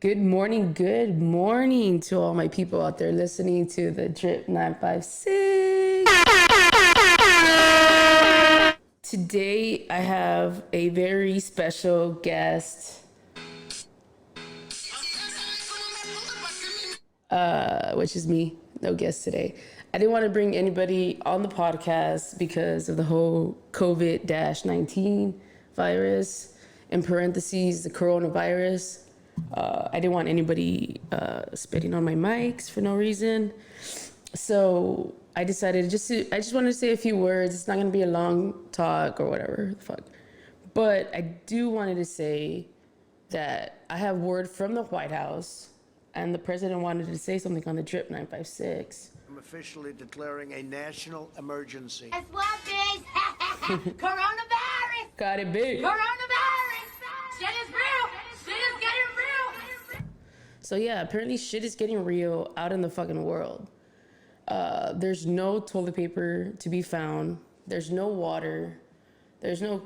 Good morning to all my people out there listening to the Drip 956. Today I have a very special guest, which is me. No guest today. I didn't want to bring anybody on the podcast because of the whole COVID-19 virus, in parentheses, the coronavirus. I didn't want anybody spitting on my mics for no reason. So I decided I just wanted to say a few words. It's not going to be a long talk or whatever the fuck. But I do wanted to say that I have word from the White House, and the president wanted to say something on the Drip 956. I'm officially declaring a national emergency. Guess what, bitch? Coronavirus! Got it, big. Coronavirus! Shit is real! Shit is getting real! So yeah, apparently shit is getting real out in the fucking world. There's no toilet paper to be found. There's no water. There's no,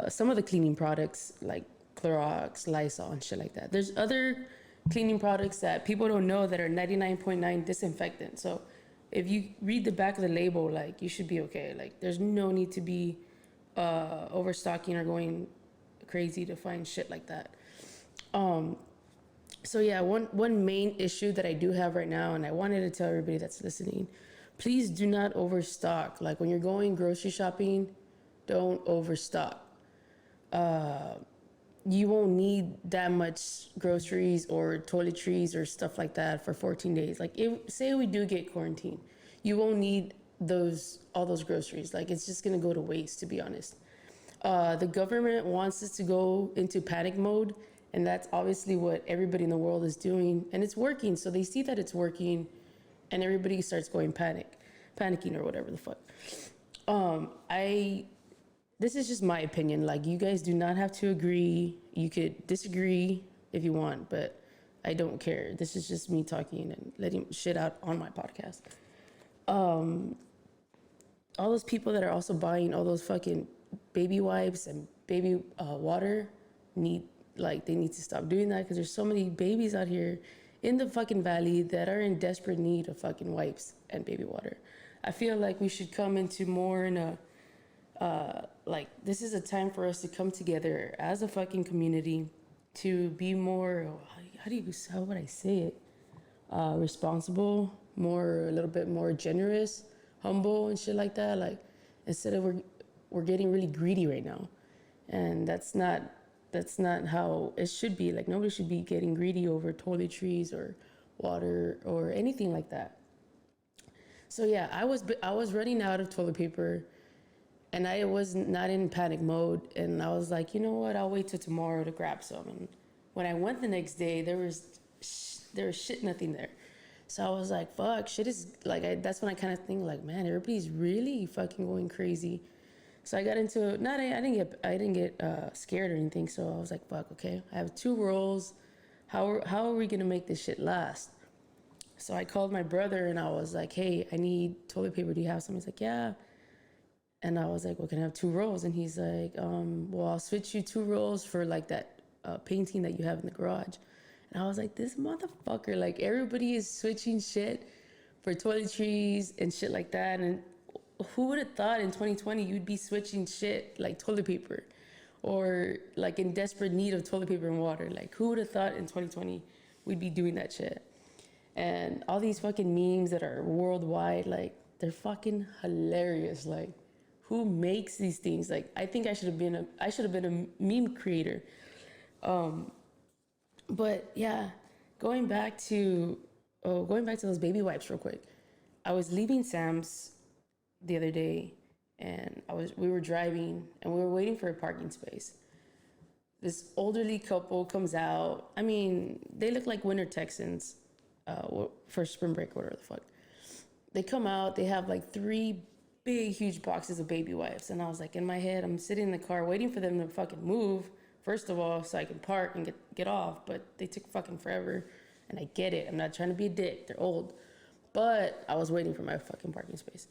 some of the cleaning products like Clorox, Lysol, and shit like that. There's other cleaning products that people don't know that are 99.9 disinfectant. So if you read the back of the label, like, you should be okay. Like, there's no need to be overstocking or going crazy to find shit like that. So yeah, one main issue that I do have right now, and I wanted to tell everybody that's listening, please do not overstock. Like, when you're going grocery shopping, don't overstock. You won't need that much groceries or toiletries or stuff like that for 14 days. Like, say we do get quarantined, you won't need all those groceries. Like, it's just gonna go to waste, to be honest. The government wants us to go into panic mode, and that's obviously what everybody in the world is doing, and it's working. So they see that it's working, and everybody starts going panicking or whatever the fuck. This is just my opinion. Like, you guys do not have to agree. You could disagree if you want, but I don't care. This is just me talking and letting shit out on my podcast. All those people that are also buying all those fucking baby wipes and baby water they need to stop doing that, because there's so many babies out here in the fucking valley that are in desperate need of fucking wipes and baby water. I feel like we should come into more in a this is a time for us to come together as a fucking community to be more, how would I say it? Responsible, a little bit more generous, humble and shit like that. Like, instead of we're getting really greedy right now. And that's not how it should be. Like, nobody should be getting greedy over toiletries or water or anything like that. So yeah, I was running out of toilet paper. And I was not in panic mode, and I was like, you know what? I'll wait till tomorrow to grab some. And when I went the next day, there was shit nothing there. So I was like, fuck, shit is like. That's when I kind of think like, man, everybody's really fucking going crazy. So I got into I didn't get scared or anything. So I was like, fuck, okay, I have 2 rolls. How are we gonna make this shit last? So I called my brother and I was like, hey, I need toilet paper. Do you have some? He's like, yeah. And I was like, well, can I have 2 rolls? And he's like, well, I'll switch you 2 rolls for like that painting that you have in the garage. And I was like, this motherfucker, like, everybody is switching shit for toiletries and shit like that. And who would have thought in 2020 you'd be switching shit like toilet paper, or like in desperate need of toilet paper and water? Like, who would have thought in 2020 we'd be doing that shit? And all these fucking memes that are worldwide, like, they're fucking hilarious. Like, who makes these things? Like, I think I should have been a meme creator. But yeah, going back to those baby wipes real quick. I was leaving Sam's the other day, and we were driving and we were waiting for a parking space. This elderly couple comes out. I mean, they look like winter Texans for spring break, whatever the fuck. They come out, they have like 3 big, huge boxes of baby wipes. And I was like, in my head, I'm sitting in the car waiting for them to fucking move, first of all, so I can park and get off. But they took fucking forever. And I get it. I'm not trying to be a dick. They're old. But I was waiting for my fucking parking space.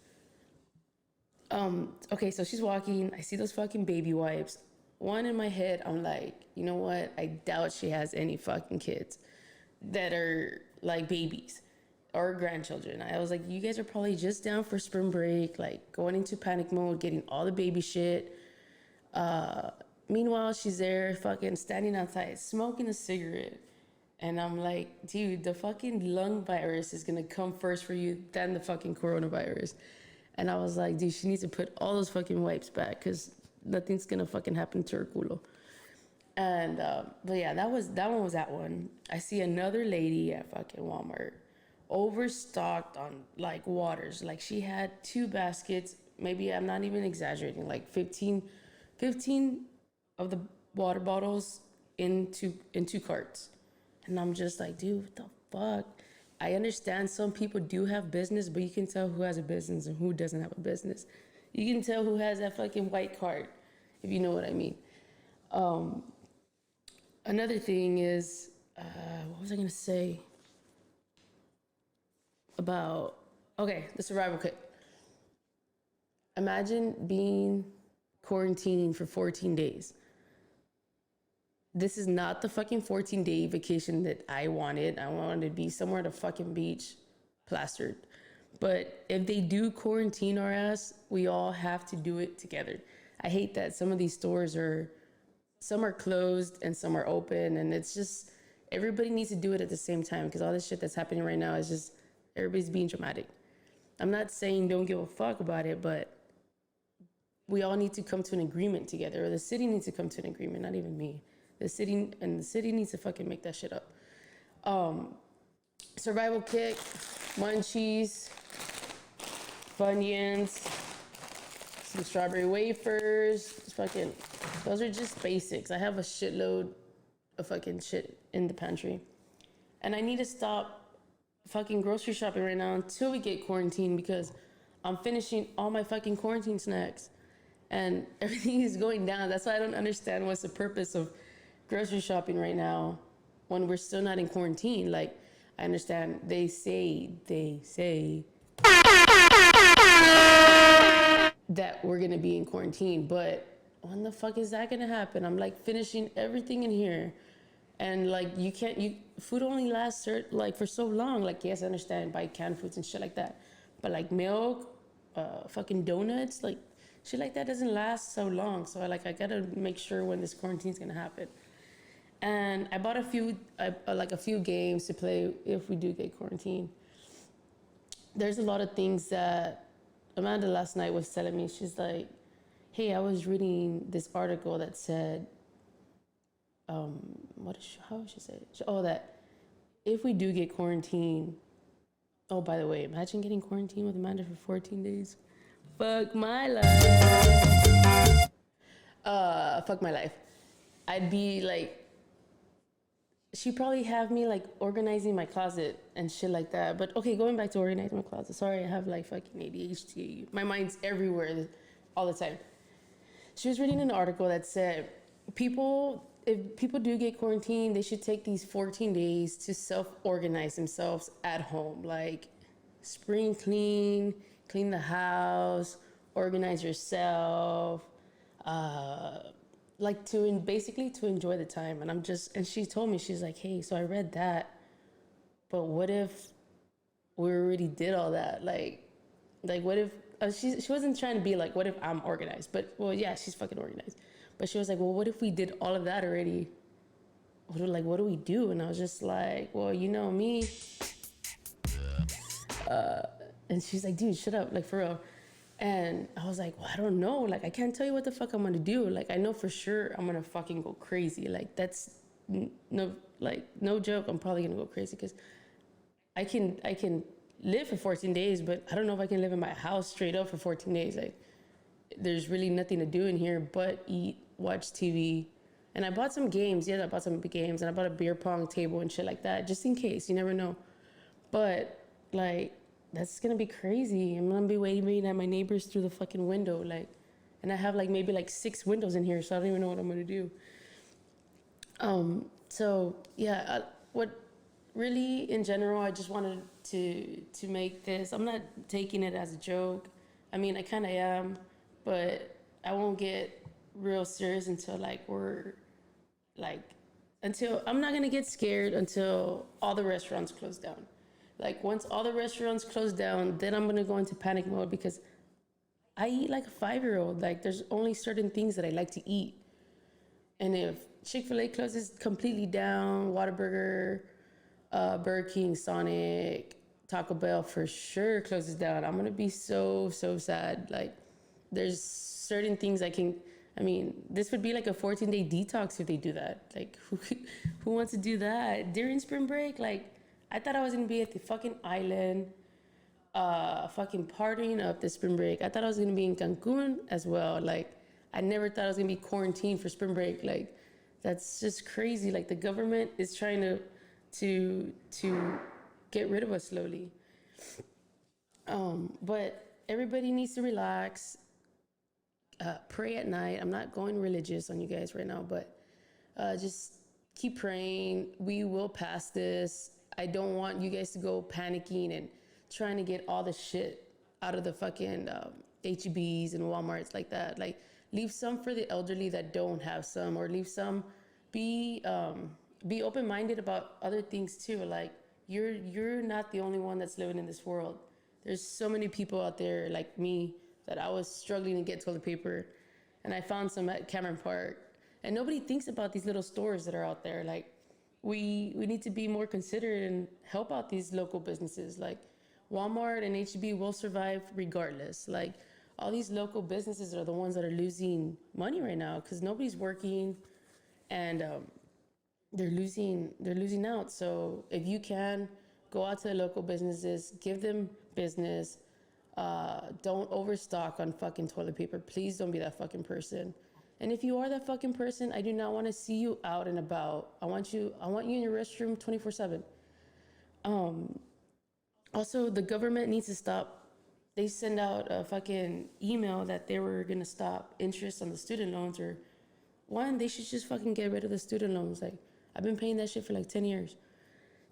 Okay, so she's walking. I see those fucking baby wipes. one in my head, I'm like, you know what? I doubt she has any fucking kids that are like babies or grandchildren. I was like, you guys are probably just down for spring break, like going into panic mode, getting all the baby shit. Meanwhile, she's there fucking standing outside, smoking a cigarette. And I'm like, dude, the fucking lung virus is gonna come first for you than the fucking coronavirus. And I was like, dude, she needs to put all those fucking wipes back because nothing's gonna fucking happen to her culo. And but yeah, that one was that one. I see another lady at fucking Walmart, overstocked on like waters. Like she had 2 baskets. Maybe I'm not even exaggerating. Like 15 of the water bottles in two carts. And I'm just like, dude, what the fuck? I understand some people do have business, but you can tell who has a business and who doesn't have a business. You can tell who has that fucking white cart, if you know what I mean. Another thing is, what was I gonna say about, okay, the survival kit. Imagine being quarantined for 14 days. This is not the fucking 14-day vacation that I wanted. I wanted to be somewhere at a fucking beach, plastered. But if they do quarantine our ass, we all have to do it together. I hate that some of these stores some are closed and some are open, and it's just, everybody needs to do it at the same time because all this shit that's happening right now is just, everybody's being dramatic. I'm not saying don't give a fuck about it, but we all need to come to an agreement together, or the city needs to come to an agreement, not even me. The city needs to fucking make that shit up. Survival kit, munchies, Funyuns, some strawberry wafers, fucking, those are just basics. I have a shitload of fucking shit in the pantry. And I need to stop fucking grocery shopping right now until we get quarantined because I'm finishing all my fucking quarantine snacks and everything is going down. That's why I don't understand what's the purpose of grocery shopping right now when we're still not in quarantine. Like, I understand they say that we're gonna be in quarantine, but when the fuck is that gonna happen? I'm like finishing everything in here, and like food only lasts like for so long. Like, yes, I understand buy canned foods and shit like that, but like milk, fucking donuts, like shit like that doesn't last so long. So I gotta make sure when this quarantine's gonna happen. And I bought a few games to play if we do get quarantined. There's a lot of things that Amanda last night was telling me. She's like, hey, I was reading this article that said, how would she say it? Oh, that if we do get quarantined, oh, by the way, imagine getting quarantined with Amanda for 14 days. Fuck my life. Fuck my life. I'd be like, she'd probably have me like organizing my closet and shit like that. But okay, going back to organizing my closet. Sorry, I have like fucking ADHD. My mind's everywhere all the time. She was reading an article that said if people do get quarantined, they should take these 14 days to self-organize themselves at home. Like spring clean the house, organize yourself, like basically to enjoy the time. And she told me, she's like, hey, so I read that, but what if we already did all that? Like what if, she wasn't trying to be like, what if I'm organized? But, well, yeah, she's fucking organized. But she was like, well, what if we did all of that already? What do we do? And I was just like, well, you know me. And she's like, dude, shut up, like for real. And I was like, well, I don't know. Like, I can't tell you what the fuck I'm gonna do. Like, I know for sure I'm gonna fucking go crazy. Like, that's no joke. I'm probably gonna go crazy because I can live for 14 days, but I don't know if I can live in my house straight up for 14 days. Like, there's really nothing to do in here but eat, watch TV. And I bought some games. Yeah, I bought some games, and I bought a beer pong table and shit like that, just in case. You never know. But, like, that's gonna be crazy. I'm gonna be waving at my neighbors through the fucking window, like, and I have like maybe like 6 windows in here, so I don't even know what I'm gonna do. So yeah, what really in general, I just wanted to make this. I'm not taking it as a joke. I mean, I kind of am, but I won't get real serious until like we're like until I'm not gonna get scared until all the restaurants close down. Like once all the restaurants close down, then I'm gonna go into panic mode because I eat like a 5-year-old. Like there's only certain things that I like to eat. And if Chick-fil-A closes completely down, Whataburger, Burger King, Sonic, Taco Bell for sure closes down, I'm gonna be so sad. Like there's certain things I mean, this would be like a 14-day detox if they do that. Like who wants to do that during spring break? Like I thought I was gonna be at the fucking island, fucking partying up the spring break. I thought I was gonna be in Cancun as well. Like I never thought I was gonna be quarantined for spring break. Like that's just crazy. Like the government is trying to get rid of us slowly. But everybody needs to relax. Pray at night. I'm not going religious on you guys right now, but just keep praying. We will pass this. I don't want you guys to go panicking and trying to get all the shit out of the fucking HEBs and Walmarts like that. Like leave some for the elderly that don't have some, or leave some. Be open-minded about other things too. Like you're not the only one that's living in this world. There's so many people out there like me that I was struggling to get toilet paper, and I found some at Cameron Park. And nobody thinks about these little stores that are out there. Like we need to be more considerate and help out these local businesses. Like Walmart and HEB will survive regardless. Like all these local businesses are the ones that are losing money right now because nobody's working, and they're losing out. So if you can, go out to the local businesses, give them business. Don't overstock on fucking toilet paper. Please don't be that fucking person. And if you are that fucking person, I do not want to see you out and about. I want you in your restroom 24/7. Also, the government needs to stop. They send out a fucking email that they were gonna stop interest on the student loans, or one, they should just fucking get rid of the student loans. Like I've been paying that shit for like 10 years.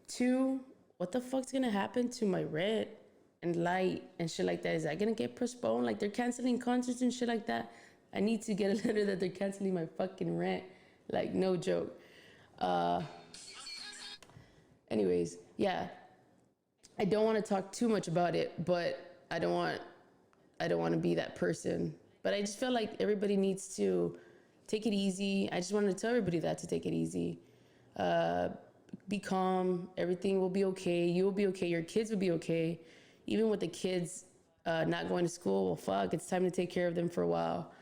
2, what the fuck's gonna happen to my rent and light and shit like that? Is that gonna get postponed? Like they're canceling concerts and shit like that. I need to get a letter that they're canceling my fucking rent. Like no joke. Anyways, yeah. I don't want to talk too much about it, but I don't want to be that person. But I just feel like everybody needs to take it easy. I just wanted to tell everybody that, to take it easy. Be calm. Everything will be okay. You will be okay. Your kids will be okay. Even with the kids not going to school, well, fuck, it's time to take care of them for a while.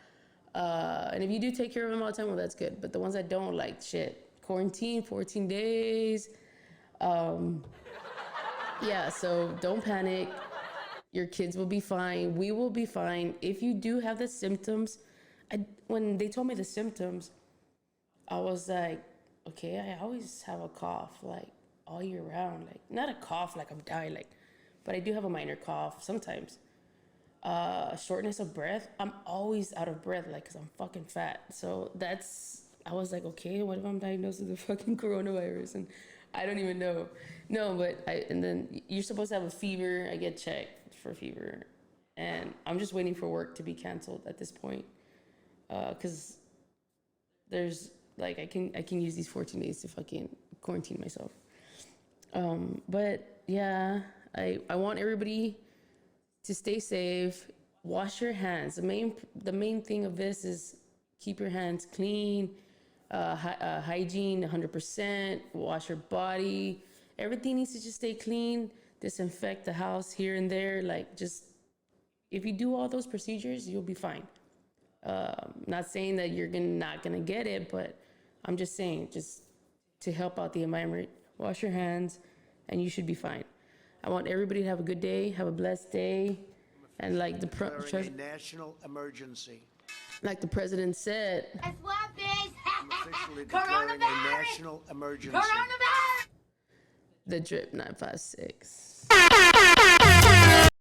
And if you do take care of them all the time, well, that's good. But the ones that don't, like, shit, quarantine, 14 days. Yeah, so don't panic. Your kids will be fine. We will be fine. If you do have the symptoms, when they told me the symptoms, I was like, okay, I always have a cough, like, all year round. Like, not a cough like I'm dying, like, but I do have a minor cough sometimes. Shortness of breath. I'm always out of breath, like, because I'm fucking fat. So I was like, okay, what if I'm diagnosed with the fucking coronavirus? And I don't even know. No, but and then you're supposed to have a fever. I get checked for fever. And I'm just waiting for work to be canceled at this point. Because there's, like, I can use these 14 days to fucking quarantine myself. But yeah, I want everybody to stay safe. Wash your hands. The main thing of this is keep your hands clean. Hygiene 100%. Wash your body. Everything needs to just stay clean. Disinfect the house here and there. Like, just, if you do all those procedures, you'll be fine. Not saying that you're not gonna get it, but I'm just saying, just to help out the environment, wash your hands, and you should be fine. I want everybody to have a good day, have a blessed day, and like Declaring a national emergency. like the president said, Guess what, bitch? Officially declaring a Coronavirus! national emergency. Coronavirus! the drip 956.